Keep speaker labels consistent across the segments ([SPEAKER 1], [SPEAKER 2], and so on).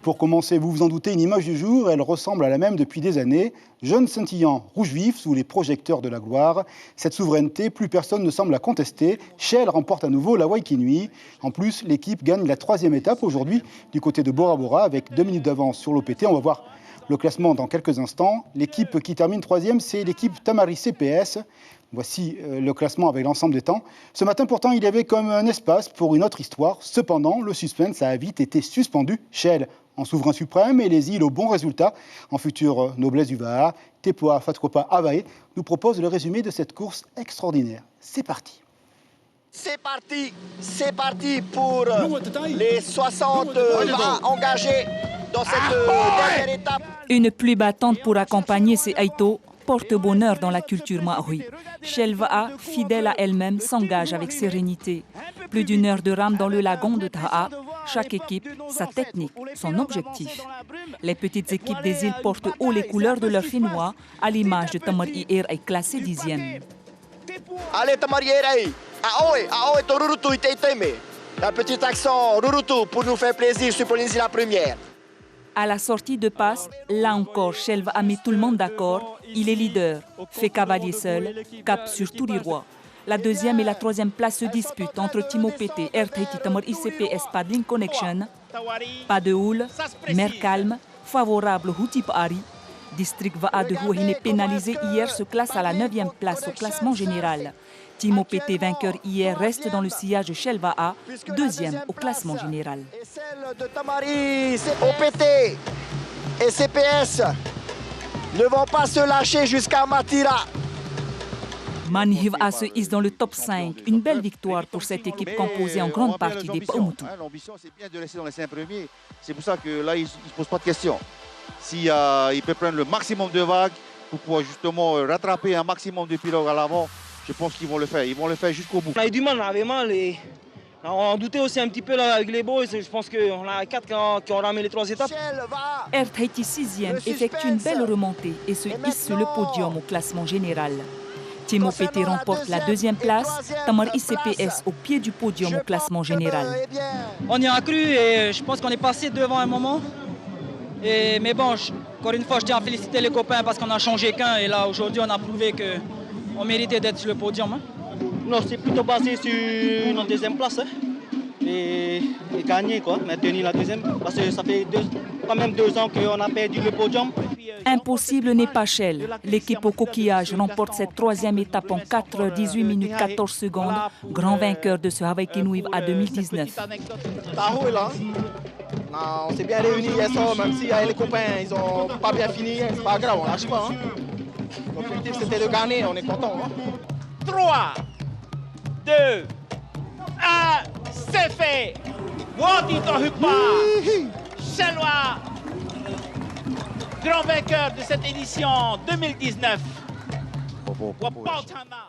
[SPEAKER 1] pour commencer, vous vous en doutez, une image du jour, elle ressemble à la même depuis des années. Jeune scintillant, rouge vif, sous les projecteurs de la gloire. Cette souveraineté, plus personne ne semble la contester. Shell remporte à nouveau la Waikiniui. En plus, l'équipe gagne la 3e étape aujourd'hui du côté de Bora Bora avec 2 minutes d'avance sur l'OPT. On va voir le classement dans quelques instants. L'équipe qui termine 3e, c'est l'équipe Tamari CPS. Voici le classement avec l'ensemble des temps. Ce matin, pourtant, il y avait comme un espace pour une autre histoire. Cependant, le suspense a vite été suspendu. Shell en souverain suprême et les îles au bon résultat en future noblesse du Va'a. Tepoa Fatkopa Avae nous propose le résumé de cette course extraordinaire. C'est parti.
[SPEAKER 2] C'est parti pour les 60 Va'a engagés dans cette dernière étape.
[SPEAKER 3] Une pluie battante pour accompagner ces Aito porte bonheur dans la culture maori. Shell Va'a, fidèle à elle-même, s'engage avec sérénité. Plus d'1 heure de rame dans le lagon de Ta'a. Chaque équipe, sa technique, son objectif. Les petites équipes des îles portent haut les couleurs de leur finnois, à l'image de Tamari Air est classé 10e.
[SPEAKER 2] Allez Tamari Air, Aoe Torurutu Iteiteme. Un petit accent Rurutu pour nous faire plaisir sur Polynésie la première.
[SPEAKER 3] À la sortie de passe, là encore, Shell Va'a mis tout le monde d'accord. Il est leader, fait cavalier seul, cap sur tous les rois. La 2e et la 3e place se disputent entre Timo Pete, Air Tahiti Tamari CPS Paddling Connection. Pas de houle, mer calme, favorable Hutipari. District Va'a de Huahine pénalisé hier se classe à la 9e place au classement général. Timo Pete, vainqueur hier, reste dans le sillage de Shell Va'a, 2e au classement général.
[SPEAKER 2] Et celle de Tamari, OPT et CPS ne vont pas se lâcher jusqu'à Matira.
[SPEAKER 3] Manhi Va'a se hisse dans le top 5. Une belle victoire pour cette équipe composée en grande partie des Paumotu.
[SPEAKER 4] L'ambition, c'est bien de laisser dans les 5 premiers. C'est pour ça que là, il ne se pose pas de questions. S'il peut prendre le maximum de vagues pour pouvoir justement rattraper un maximum de pirogues à l'avant, je pense qu'ils vont le faire. Ils vont le faire jusqu'au bout.
[SPEAKER 5] On a eu du mal, on avait mal. Et on doutait aussi un petit peu là, avec les boys. Je pense qu'on a 4 qui ont ramé les 3 étapes.
[SPEAKER 3] Air Tahiti 6e effectue une belle remontée et se hisse sur le podium au classement général. Timo Pete remporte la 2e place, Tamari CPS au pied du podium au classement général.
[SPEAKER 5] On y a cru et je pense qu'on est passé devant un moment. Mais bon, encore une fois, je tiens à féliciter les copains parce qu'on a changé qu'un. Et là, aujourd'hui, on a prouvé qu'on méritait d'être sur le podium. Hein. Non, c'est plutôt basé sur une 2e place. Hein. Et gagner, quoi, maintenir la 2e. Parce que ça fait quand même 2 ans qu'on a perdu le podium.
[SPEAKER 3] Impossible n'est pas Shell. L'équipe au coquillage remporte cette 3e étape en 4 h 18 minutes 14 secondes. Grand vainqueur de ce Waikiniui à 2019.
[SPEAKER 5] On s'est bien réunis hier soir, même si les copains ils ont pas bien fini, c'est pas grave, on lâche pas. Hein. L'objectif c'était de gagner, on est content. Hein.
[SPEAKER 6] 3, 2, 1, c'est fait. Wotito Hupa, Shell Va'a, grand vainqueur de cette édition 2019.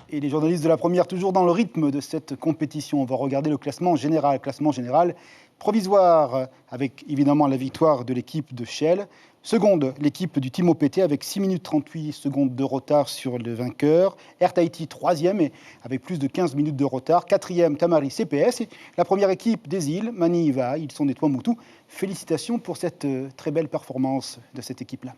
[SPEAKER 1] Et les journalistes de la première, toujours dans le rythme de cette compétition. On va regarder le classement général. Classement général provisoire, avec évidemment la victoire de l'équipe de Shell. Seconde, l'équipe du Timo Pete avec 6 minutes 38 secondes de retard sur le vainqueur. Air Tahiti 3e et avec plus de 15 minutes de retard. 4e, Tamari CPS. Et la première équipe des îles, Manhi Va'a, ils sont des Paumotu. Félicitations pour cette très belle performance de cette équipe-là.